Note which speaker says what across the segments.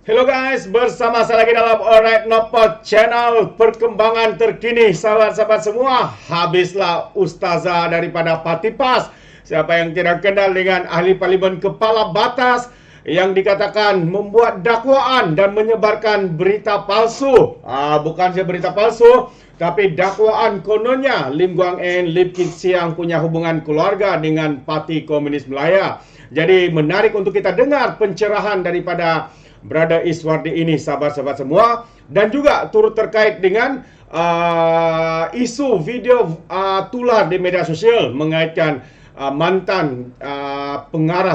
Speaker 1: Hello guys, bersama saya lagi dalam Alright Nopot Channel. Perkembangan terkini sahabat-sahabat semua. Habislah ustazah daripada Parti PAS. Siapa yang tidak kenal dengan ahli parlimen kepala batas yang dikatakan membuat dakwaan dan menyebarkan berita palsu. Bukan saja berita palsu, tapi dakwaan kononnya Lim Guang Eng, Lim Kit Siang punya hubungan keluarga dengan Parti Komunis Melaya. Jadi menarik untuk kita dengar pencerahan daripada Brother Iswardi ini, sahabat-sahabat semua, dan juga turut terkait dengan isu video tular di media sosial mengaitkan mantan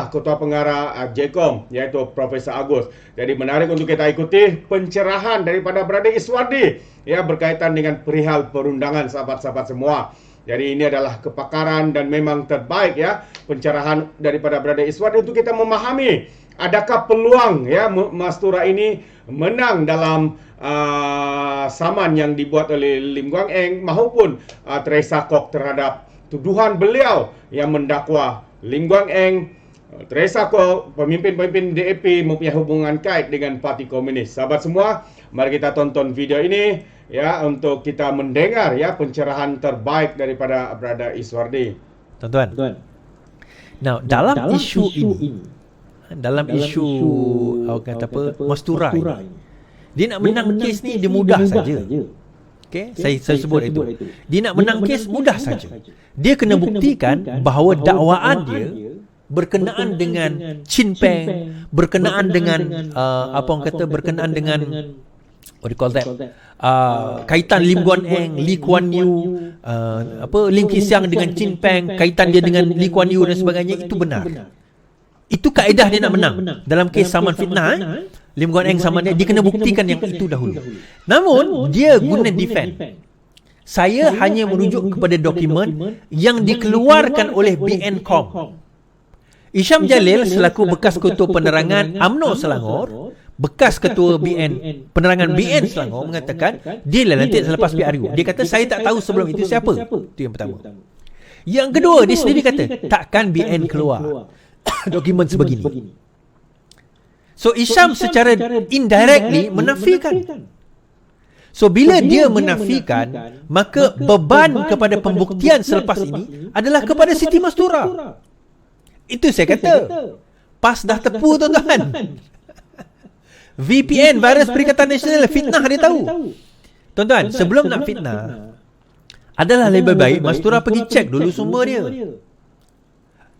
Speaker 1: ketua pengarah JKOM, iaitu Profesor Agus. Jadi menarik untuk kita ikuti pencerahan daripada Brother Iswardi ya, berkaitan dengan perihal perundangan, sahabat-sahabat semua. Jadi ini adalah kepakaran dan memang terbaik ya, pencerahan daripada Brother Iswardi untuk kita memahami adakah peluang ya Mastura ini menang dalam saman yang dibuat oleh Lim Guang Eng maupun Teresa Kok terhadap tuduhan beliau yang mendakwa Lim Guang Eng, Teresa Kok, pemimpin-pemimpin DAP mempunyai hubungan kait dengan Parti Komunis. Sahabat semua, mari kita tonton video ini ya untuk kita mendengar ya pencerahan terbaik daripada Brother Iswardi.
Speaker 2: Tuan-tuan. Now, dalam isu ini, dalam isu kata apa, Mastura ini, dia nak menang kes ni dia mudah saja. Okey, saya sebut itu. Dia nak menang kes mudah saja. Dia kena buktikan bahawa dakwaan dia berkenaan dengan Chin Peng, berkenaan dengan berkenaan dengan what do you call that? Kaitan Lim Guang Eng, Lee Kuan Yew, Lim Kit Siang dengan Chin Peng, kaitan dia dengan Lee Kuan Yew dan sebagainya, itu benar. Itu kaedah dia nak menang. Dalam kes saman fitnah, Lim Guang Eng saman dia kena buktikan yang itu dahulu. Namun, dia guna defend. Saya hanya merujuk kepada dokumen yang dikeluarkan oleh BNCOM. Isham Jalil selaku bekas ketua penerangan UMNO Selangor, bekas ketua penerangan BN Selangor mengatakan, dia lah nanti selepas PRU. Dia kata, saya tak tahu sebelum itu siapa. Itu yang pertama. Yang kedua, dia sendiri kata, takkan BN keluar dokumen sebegini. So Isham secara indirectly menafikan. So bila dia menafikan, maka beban kepada pembuktian selepas ini adalah kepada Siti Mastura. Itu saya kata. PAS dah tepu, tuan-tuan. VPN, Virus Perikatan Nasional, fitnah dia tahu. Tuan-tuan, sebelum nak fitnah, adalah lebih baik Mastura pergi cek dulu sumber dia.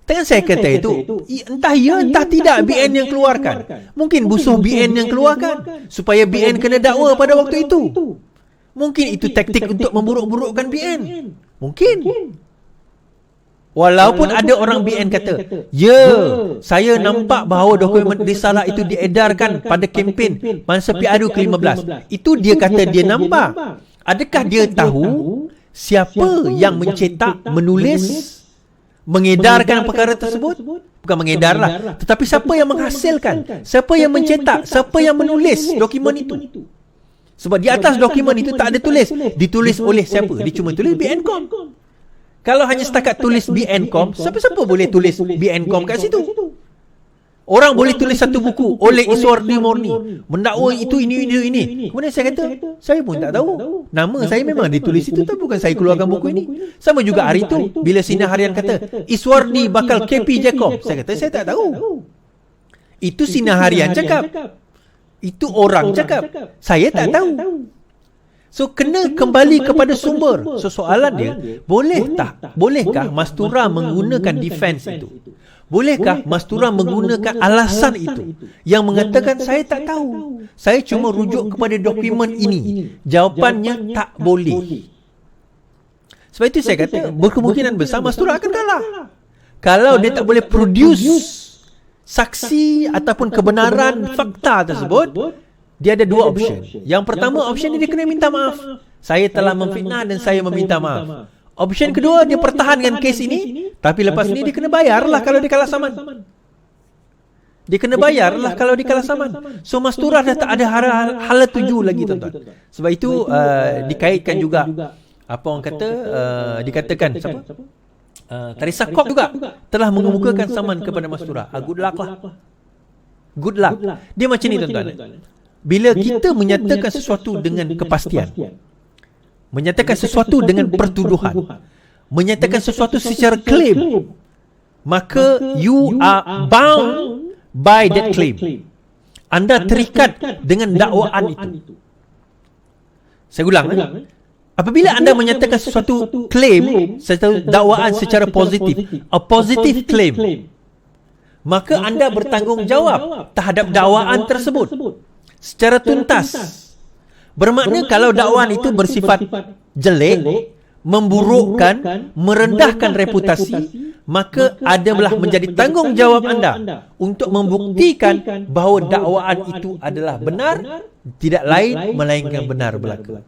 Speaker 2: Dengan saya kata itu, entah ya, entah tidak BN yang keluarkan. Mungkin busuh BN yang keluarkan, supaya BN kena dakwa pada waktu itu. Mungkin itu taktik untuk memburuk-burukkan BN. Mungkin. Walaupun ada orang BN kata, saya nampak bahawa dokumen risalah itu diedarkan pada kempen masa PRU ke-15. Itu dia kata dia nampak. Adakah dia tahu siapa yang mencetak, menulis, mengedarkan perkara tersebut? Bukan mengedarlah, tetapi siapa yang menghasilkan, siapa yang mencetak, siapa yang menulis dokumen itu. Sebab di atas dokumen itu tak ada tulis ditulis oleh siapa, dia cuma tulis BNCOM. Kalau hanya setakat tulis BNCOM, siapa-siapa boleh tulis BNCOM kat situ. Orang boleh tulis satu buku oleh Iswardi Morni mendakwa itu ini. Kemudian saya kata, saya pun tak tahu. Nama saya memang ditulis itu, tapi bukan saya keluarkan buku ini. Sama juga hari itu bila Sinar Harian kata Iswardi bakal KP JKOM, saya kata saya tak tahu. Itu Sinar Harian cakap. Itu orang cakap. Saya tak tahu. So kena kembali kepada sumber. So soalan dia, bolehkah Mastura menggunakan defense itu? Bolehkah Mastura menggunakan alasan itu yang mengatakan saya tak tahu, saya cuma rujuk kepada dokumen ini? Jawapannya tak boleh. Sebab itu saya kata berkemungkinan besar Mastura akan kalah. Kalau dia tak boleh produce saksi ataupun kebenaran fakta tersebut, dia ada dua option. Yang pertama, option dia kena minta maaf. Saya telah memfitnah dan saya meminta maaf. Option kedua, dia pertahankan kes ini, tapi lepas ini dia kena bayarlah kalau dia kalah saman. Dia kena bayarlah kalau dia kalah saman. So Mastura dah tak ada hala tuju lagi, tuan-tuan. Sebab itu dikaitkan juga apa orang kata, dikatakan siapa? Teresa Kok juga telah mengemukakan saman kepada Mastura. Good luck lah. Good luck. Dia macam ni tuan-tuan. Bila kita menyatakan sesuatu dengan kepastian, menyatakan sesuatu dengan pertuduhan, menyatakan sesuatu secara claim, maka you are bound by that claim. Anda terikat dengan dakwaan itu. Saya ulang. Apabila anda menyatakan sesuatu claim, sesuatu dakwaan secara positif, a positive claim, maka anda bertanggungjawab terhadap dakwaan tersebut secara tuntas. Bermakna kalau dakwaan itu bersifat jelek, memburukkan, merendahkan reputasi, maka adalah menjadi tanggungjawab anda untuk membuktikan bahawa dakwaan itu adalah benar, tidak lain melainkan benar belaka.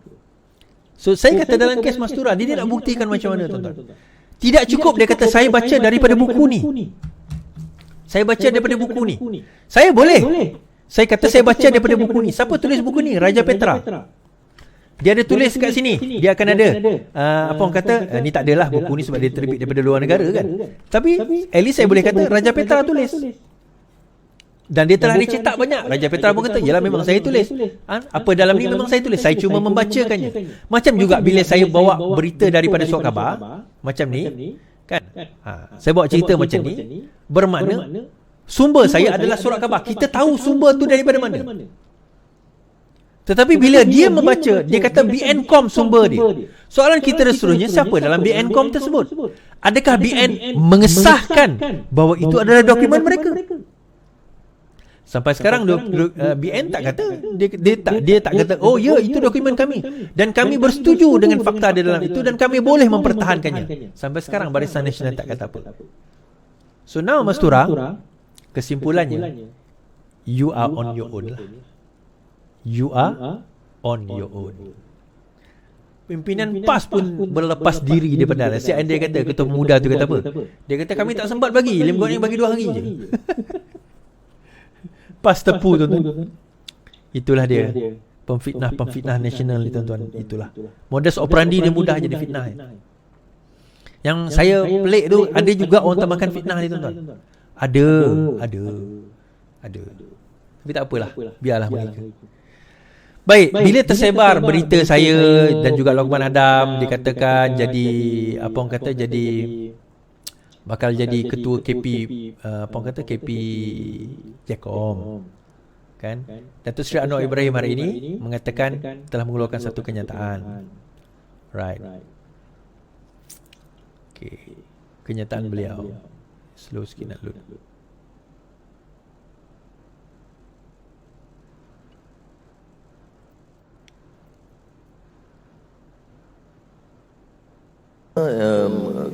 Speaker 2: So saya kata dalam kes Mastura, dia nak buktikan macam mana tuan-tuan. Tidak cukup dia kata saya baca daripada buku ni. Saya baca daripada buku ni. Saya boleh. Saya kata saya baca daripada buku ni. Siapa tulis buku ni? Raja Petra. Dia ada tulis kat sini. Dia akan ada apa orang kata, ni tak adalah buku ni sebab dia terbit daripada luar negara kan. Tapi at least saya boleh kata Raja Petra tulis. Dan dia telah dicetak banyak. Raja Petra pun kata, yalah memang saya tulis. Apa dalam ni memang saya tulis. Saya cuma membacakannya. Macam juga bila saya bawa berita daripada surat khabar macam ni kan. Saya bawa cerita macam ni, bermakna sumber saya adalah surat khabar. Kita tahu sumber tu daripada mana. Tetapi bila dia membaca, dia kata BNCOM sumber dia. Soalan kita seterusnya, siapa dalam BNCOM tersebut? Adakah BN mengesahkan bahawa itu adalah dokumen mereka? Sampai sekarang BN tak kata, dia tak kata, oh ya, itu dokumen kami dan kami bersetuju dengan fakta di dalam itu dan kami boleh mempertahankannya. Sampai sekarang Barisan Nasional tak kata apa. So now Mastura, kesimpulannya, you are on your own lah. You are on your own. Pimpinan PAS pun berlepas diri daripada Siap dia kata, ketua pemuda tu kata apa? Dia kata kami tak sempat bagi, Lim Guan Eng bagi 2 hari je. PAS tepu tuan-tuan. Itulah dia. Pemfitnah nasional ni tuan-tuan. Itulah. Modus operandi dia mudah jadi fitnah. Yang saya pelik tu, ada juga orang tambahkan fitnah ni tuan-tuan. Ada. Tapi tak apalah. Biarlah mereka. Baik, bila tersebar berita saya dan juga Lokman Adam dikatakan jadi apa orang kata, jadi bakal jadi ketua KP apa orang kata, KP Jecom kan, Datuk Seri Anwar Ibrahim hari ini mengatakan telah mengeluarkan satu kenyataan. Right. Okay. Kenyataan beliau. Slow sikit nak load.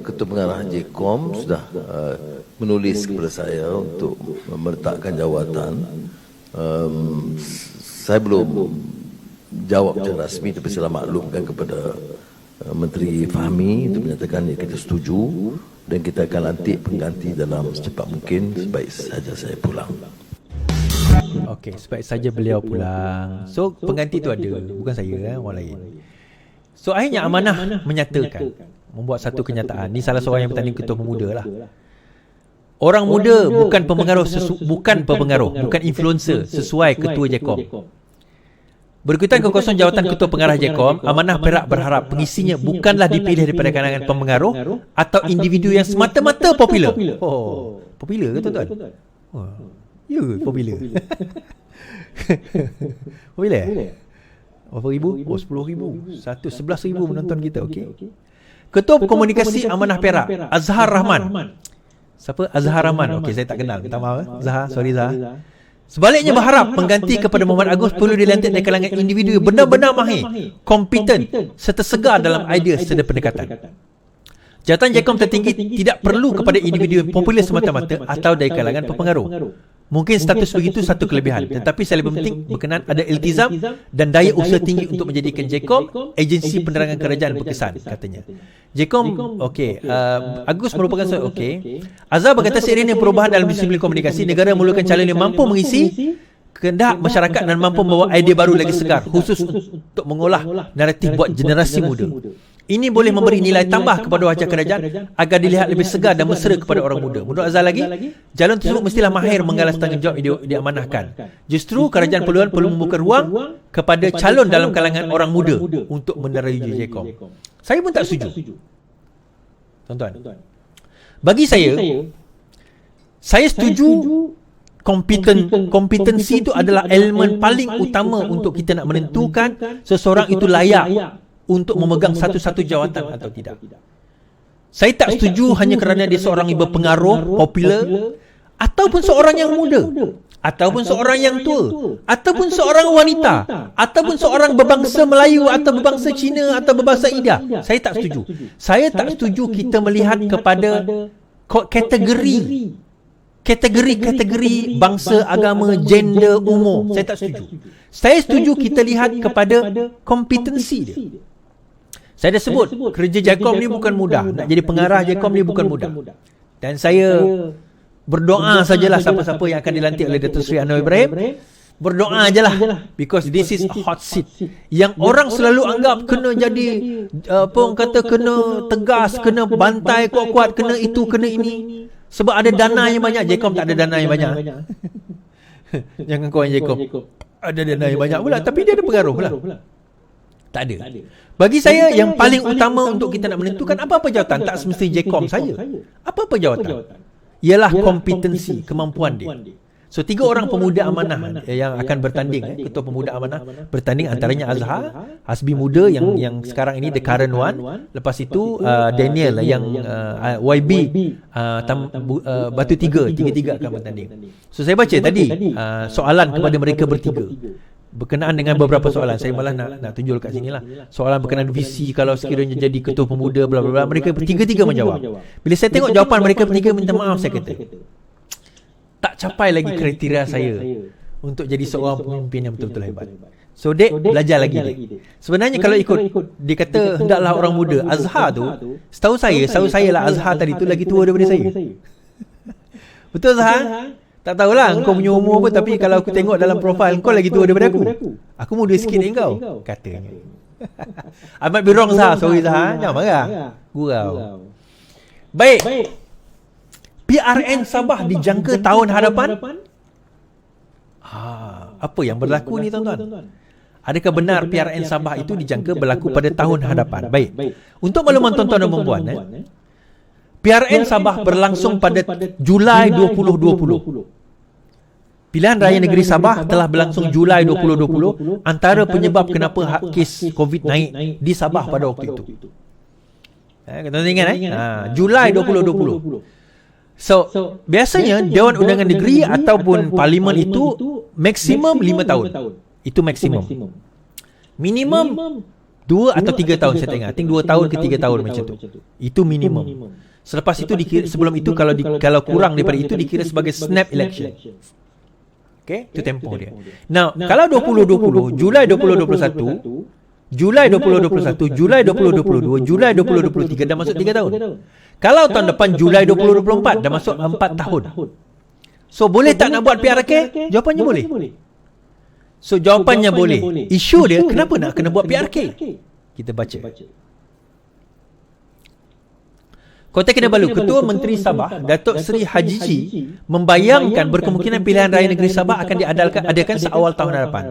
Speaker 3: Ketua Pengarah Jecom sudah menulis kepada saya untuk meletakkan jawatan. Saya belum jawab secara rasmi, tapi saya maklumkan kepada Menteri Fahmi untuk menyatakan kita setuju dan kita akan lantik pengganti dalam secepat mungkin, sebaik saja saya pulang.
Speaker 2: Okey, sebaik saja beliau pulang. So pengganti tu ada, bukan saya, orang lain. So akhirnya Amanah menyatakan, membuat satu kenyataan. Ni salah seorang yang bertanding ketua pemuda lah. Orang muda bukan pengaruh, bukan influencer sesuai ketua Jecom. Berkaitan kekosongan jawatan ketua pengarah Jecom, Amanah Perak berharap pengisinya bukanlah dipilih daripada kalangan pengaruh atau individu yang semata-mata popular. Oh, popular ke tuan-tuan? Oh, ya, popular. Popular? Berapa ribu? Oh, 10,000. 11,000 menonton kita, okey. Ketua Komunikasi Amanah Perak, Azhar Rahman. Siapa? Azhar Rahman. Okey, saya tak kenal. Minta maaf. Zahar, sorry Zahar. Sebaliknya berharap pengganti kepada Muhammad Agus perlu dilantik dari kalangan individu yang benar-benar mahir, kompeten serta segar dalam idea serta pendekatan. Jawatan Jecom tertinggi tidak perlu kepada individu yang popular semata-mata atau dari kalangan pengaruh. Mungkin status begitu satu kelebihan, tetapi yang lebih penting berkenaan ada iltizam dan daya usaha tinggi untuk menjadikan Jecom agensi penerangan kerajaan berkesan, katanya. Jecom, okey, Agus merupakan okey. Azhar berkata seiring dengan perubahan dalam disiplin komunikasi, negara memerlukan calon yang mampu mengisi kehendak masyarakat dan mampu membawa idea baru lagi segar, khusus untuk mengolah naratif buat generasi muda. Ini boleh memberi nilai tambah kepada wajah kerajaan agar dilihat lebih segar dan mesra kepada orang muda. Menurut Azhar lagi, jalan tersebut mestilah mahir menggalas tanggungjawab diamanahkan. Justru kerajaan perlu membuka ruang kepada calon dalam kalangan orang muda untuk menerai JKOM. Saya pun tak setuju. Tuan-tuan. Bagi saya setuju kompetensi itu adalah elemen paling utama untuk kita nak menentukan seseorang itu layak untuk memegang satu-satu jawatan atau tidak. Saya tak setuju hanya kerana dia seorang yang berpengaruh, popular, ataupun seorang yang muda, ataupun seorang yang tua, ataupun seorang wanita, ataupun seorang berbangsa Melayu atau berbangsa Cina atau berbangsa India. Saya tak setuju. Saya tak setuju kita melihat kepada kategori bangsa, agama, gender, umur. Saya tak setuju. Saya setuju kita lihat kepada kompetensi dia. Saya dah sebut, kerja JKOM ni bukan mudah. Nak jadi pengarah JKOM ni bukan mudah. Dan saya berdoa sajalah siapa-siapa yang akan dilantik oleh Datuk Seri Anwar Ibrahim. Berdoa ajalah, because this is a hot seat yang orang selalu anggap kena jadi kena tegas, kena bantai kuat-kuat, kena itu, kena ini. Sebab ada dana yang banyak. JKOM tak ada dana yang banyak. Jangan kau yang JKOM ada dana yang banyak pula, tapi dia ada pengaruh pula. Tak ada. Bagi saya yang paling utama untuk kita nak menentukan apa-apa jawatan, tak semestinya JKOM saja. Apa-apa jawatan ialah kompetensi, kemampuan dia. So 3 orang pemuda amanah yang akan bertanding, ketua pemuda amanah bertanding, antaranya Azhar, Hasbi muda yang sekarang ini the current one. Lepas itu Daniel yang YB Batu Tiga akan bertanding. So saya baca tadi soalan kepada mereka bertiga berkenaan dengan beberapa soalan. Saya malah nak tunjuk kat sini lah. Soalan berkenaan visi kalau sekiranya jadi ketua pemuda bla bla bla. Mereka bertiga-tiga menjawab. Bila saya tengok jawapan mereka bertiga, minta maaf saya kata, tak capai lagi kriteria saya untuk jadi seorang pemimpin yang betul-betul hebat. So Dek, belajar lagi Dek. Sebenarnya kalau ikut dia kata hendaklah orang muda, Azhar tu setahu saya lah Azhar tadi tu lagi tua daripada saya. Betul Azhar? Tak tahulah kau punya umur apa, tapi kalau aku tengok dalam profil kau lagi tua daripada aku. Aku muda sikit dengan kau, katanya. I might be wrong Azhar, sorry Azhar, jangan marah. Gurau. Baik. PRN Sabah dijangka tahun hadapan. Apa yang berlaku ni tuan-tuan? Adakah benar PRN Sabah itu dijangka berlaku pada tahun hadapan? Baik. Untuk makluman tuan-tuan dan puan-puan, PRN Sabah berlangsung pada Julai 2020. Pilihan Raya Negeri Sabah telah berlangsung Julai 2020. Antara penyebab kenapa kes COVID naik di Sabah pada waktu itu. Tuan-tuan ingat Julai 2020. So biasanya Dewan Undangan Negeri ataupun Parlimen itu maksimum 5 tahun. Itu maksimum. Minimum 2 atau 3 tahun saya tengok. I think 2 tahun ke 3 tahun macam tu. Itu minimum. Selepas itu dikira, sebelum itu kalau kurang daripada itu dikira sebagai snap election. Okay, itu tempoh dia. Now, kalau 2020, Julai 2021, Julai 2021, Julai 2022, Julai 2023 dah masuk 3 tahun. Kalau tahun depan Julai 2024 dah masuk 4 tahun. So boleh tak nak buat PRK? Jawapannya boleh. So jawapannya boleh. Isu dia kenapa nak kena buat PRK? Kita baca. Kota Kinabalu, Ketua Menteri Sabah Datuk Seri Haji Ji membayangkan berkemungkinan pilihan raya negeri Sabah akan diadakan seawal tahun hadapan.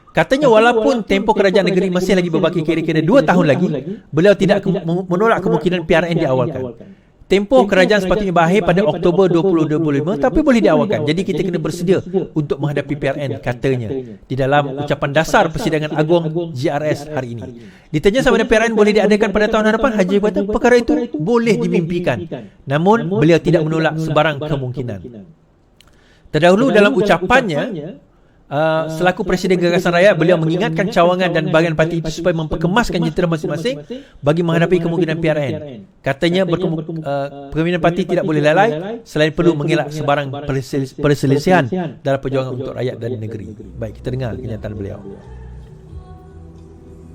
Speaker 2: Katanya walaupun tempoh kerajaan negeri masih lagi berbaki kira-kira 2 tahun lagi, beliau tidak menolak kemungkinan PRN diawalkan. Tempoh kerajaan sepatutnya berakhir pada Oktober 2025, tapi boleh diawalkan. Jadi kita kena bersedia untuk menghadapi PRN, katanya di dalam ucapan dasar Persidangan Agung GRS hari ini. Ditanya sama ada PRN boleh diadakan pada tahun hadapan, Haji berkata perkara itu boleh dimimpikan. Namun beliau tidak menolak sebarang kemungkinan. Terdahulu dalam ucapannya, selaku Presiden Gagasan Rakyat, beliau mengingatkan cawangan dan bahagian parti itu supaya memperkemaskan jentera masing-masing bagi menghadapi kemungkinan PRN. Katanya kepimpinan parti tidak boleh lalai selain perlu mengelak sebarang perselisihan dalam perjuangan untuk rakyat dan negeri. Baik, kita dengar kenyataan beliau.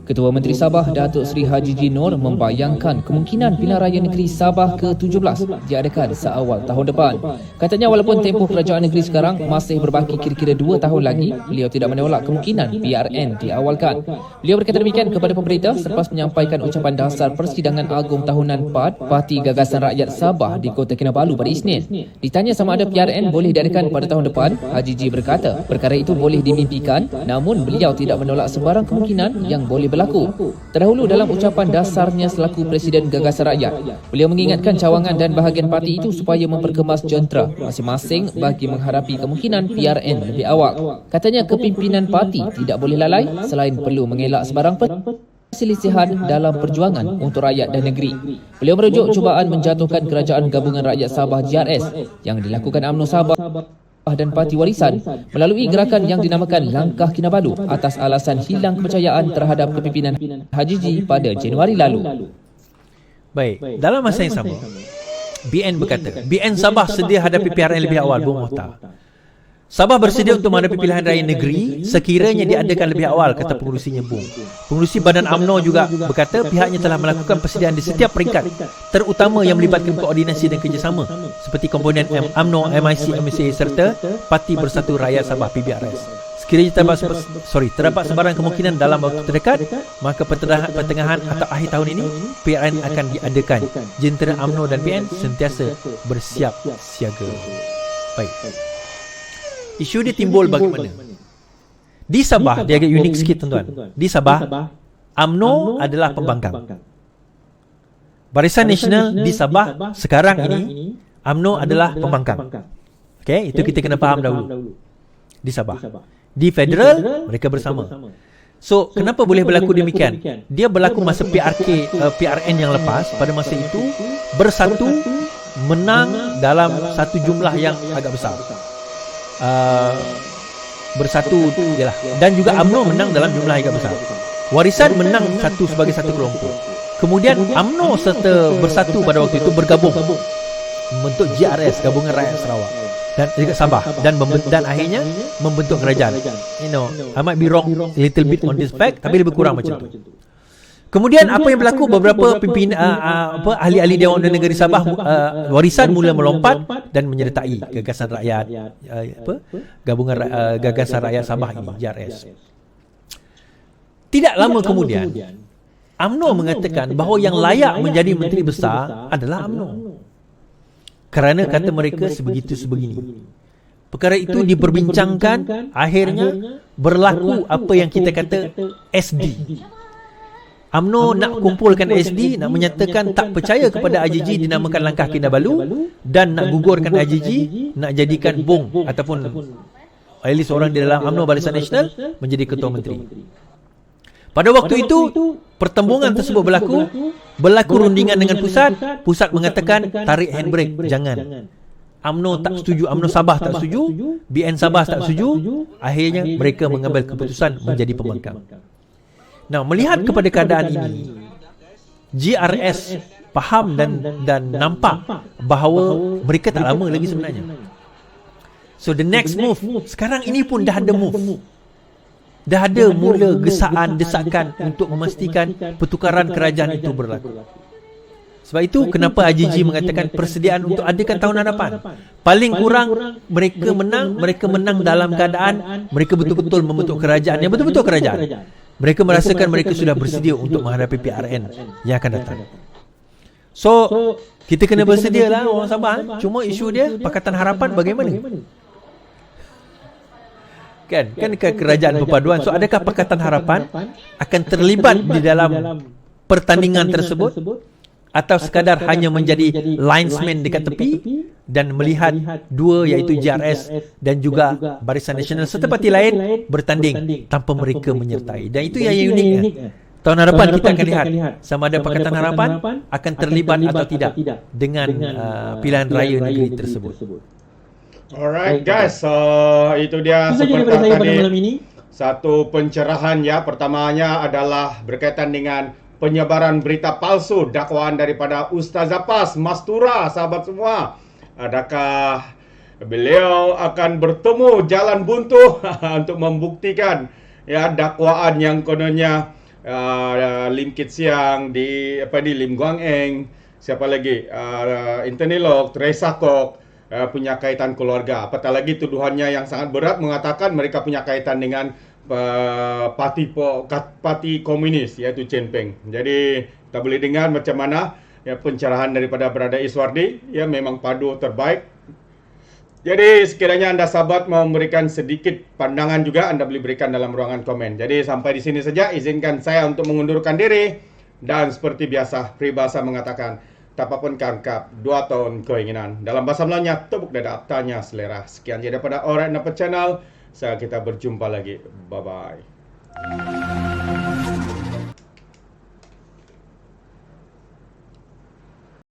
Speaker 4: Ketua Menteri Sabah Datuk Seri Haji G. Nur membayangkan kemungkinan pilihan raya negeri Sabah ke-17 diadakan seawal tahun depan. Katanya walaupun tempoh kerajaan negeri sekarang masih berbaki kira-kira 2 tahun lagi, beliau tidak menolak kemungkinan PRN diawalkan. Beliau berkata demikian kepada pemberita selepas menyampaikan ucapan dasar Persidangan Agung Tahunan PAD Parti Gagasan Rakyat Sabah di Kota Kinabalu pada Isnin. Ditanya sama ada PRN boleh diadakan pada tahun depan, Haji G berkata perkara itu boleh dimimpikan, namun beliau tidak menolak sebarang kemungkinan yang boleh berlaku. Terdahulu dalam ucapan dasarnya selaku Presiden Gagasan Rakyat, beliau mengingatkan cawangan dan bahagian parti itu supaya memperkemas jentera masing-masing bagi menghadapi kemungkinan PRN lebih awal. Katanya kepimpinan parti tidak boleh lalai selain perlu mengelak sebarang perselisihan dalam perjuangan untuk rakyat dan negeri. Beliau merujuk cubaan menjatuhkan Kerajaan Gabungan Rakyat Sabah GRS yang dilakukan UMNO Sabah dan Parti Warisan melalui gerakan yang dinamakan Langkah Kinabalu atas alasan hilang kepercayaan terhadap kepimpinan Haji G pada Januari lalu.
Speaker 2: Baik, dalam masa yang sama, BN berkata, BN Sabah sedia hadapi PRN lebih awal, Bung Mohtar. Sabah bersedia untuk menghadapi pilihan raya negeri sekiranya diadakan lebih awal, kata pengurusinya Bung. Pengurusi Badan UMNO juga berkata pihaknya telah melakukan persediaan di setiap peringkat, terutama yang melibatkan koordinasi dan kerjasama seperti komponen UMNO, MIC, MSA serta Parti Bersatu Rakyat Sabah PBRS. Sekiranya terdapat sebarang kemungkinan dalam waktu terdekat, maka pertengahan atau akhir tahun ini PRN akan diadakan. Jentera UMNO dan PN sentiasa bersiap siaga. Baik. Isu dia timbul bagaimana? Di Sabah, dia agak unik sikit tuan-tuan. Di Sabah, UMNO adalah pembangkang. Barisan Nasional di Sabah sekarang ini, UMNO adalah pembangkang. Okay, itu kita kena faham dahulu. Di Sabah. Di Federal, mereka bersama. So, kenapa boleh berlaku demikian? Dia berlaku masa PRN yang lepas. Pada masa itu, bersatu menang dalam satu jumlah yang agak besar. Bersatu yalah. Dan juga UMNO menang dalam jumlah yang agak besar. Warisan menang sebagai satu kelompok. Kemudian UMNO serta Bersatu pada waktu itu bergabung membentuk GRS, Gabungan Rakyat Sarawak, dan juga Sabah, dan akhirnya membentuk kerajaan. I might be wrong a little bit on this fact, tapi lebih kurang macam tu. Kemudian apa yang berlaku, beberapa pimpinan ahli-ahli Dewan Undangan Negeri Sabah Warisan mula melompat dan menyertai Gagasan Rakyat Gabungan Gagasan Rakyat Sabah ini, GRS. Tidak lama kemudian UMNO mengatakan bahawa yang layak menjadi menteri besar adalah UMNO, kerana kata mereka sebegini. Perkara itu diperbincangkan, akhirnya berlaku apa yang kita kata SD. UMNO nak kumpulkan SD, nak menyatakan tak percaya kepada Haji G dinamakan Langkah Kinabalu, dan nak gugurkan Haji G, nak jadikan Bung ataupun at least orang di dalam UMNO Barisan Nasional menjadi Ketua Menteri. Pada waktu itu pertembungan tersebut berlaku rundingan dengan pusat mengatakan tarik handbrake, jangan. UMNO tak setuju, UMNO Sabah tak setuju, BN Sabah tak setuju, akhirnya mereka mengambil keputusan menjadi pembangkang. Nah, melihat kepada keadaan ini, GRS faham dan nampak bahawa mereka tak lama lagi sebenarnya. So the next move, sekarang ini pun dah ada move. Dah ada mula desakan untuk memastikan pertukaran kerajaan itu berlaku. Sebab itu kenapa Haji G mengatakan persediaan untuk adakan tahun hadapan. Paling kurang mereka menang dalam keadaan mereka betul-betul membentuk kerajaan yang betul-betul kerajaan. Mereka merasakan mereka sudah bersedia untuk menghadapi PRN yang akan datang. So, kita kena bersedia lah orang Sabah. Cuma isu dia Pakatan Harapan bagaimana? Kan kerajaan perpaduan. So, adakah Pakatan Harapan akan terlibat di dalam pertandingan tersebut, atau sekadar hanya menjadi linesman dekat tepi dan melihat dua, iaitu GRS dan juga Barisan Nasional serta parti lain bertanding tanpa mereka menyertai. Dan itu yang uniknya. Tahun hadapan kita akan lihat sama ada Pakatan Harapan akan terlibat atau tidak dengan pilihan raya negeri tersebut.
Speaker 1: Alright guys, itu dia seperti tadi satu pencerahan ya. Pertamanya adalah berkaitan dengan penyebaran berita palsu, dakwaan daripada Ustazah PAS Mastura, sahabat semua. Adakah beliau akan bertemu jalan buntu untuk membuktikan ya dakwaan yang kononnya Lim Kit Siang, di Lim Guang Eng, siapa lagi? Internilog, Teresa Kok punya kaitan keluarga. Apatah lagi tuduhannya yang sangat berat mengatakan mereka punya kaitan dengan parti komunis iaitu Chen Peng. Jadi kita boleh dengar macam mana pencerahan daripada Berada Iswardi. Memang padu terbaik. Jadi sekiranya anda sahabat mau memberikan sedikit pandangan juga, anda boleh berikan dalam ruangan komen. Jadi sampai di sini saja, izinkan saya untuk mengundurkan diri. Dan seperti biasa, peribahasa mengatakan, tapapun kangkap, 2 tahun keinginan. Dalam bahasa Melayunya, tepuk dada, tanya selera. Sekian saja daripada Alright Nampak Channel. Kita berjumpa lagi. Bye-bye.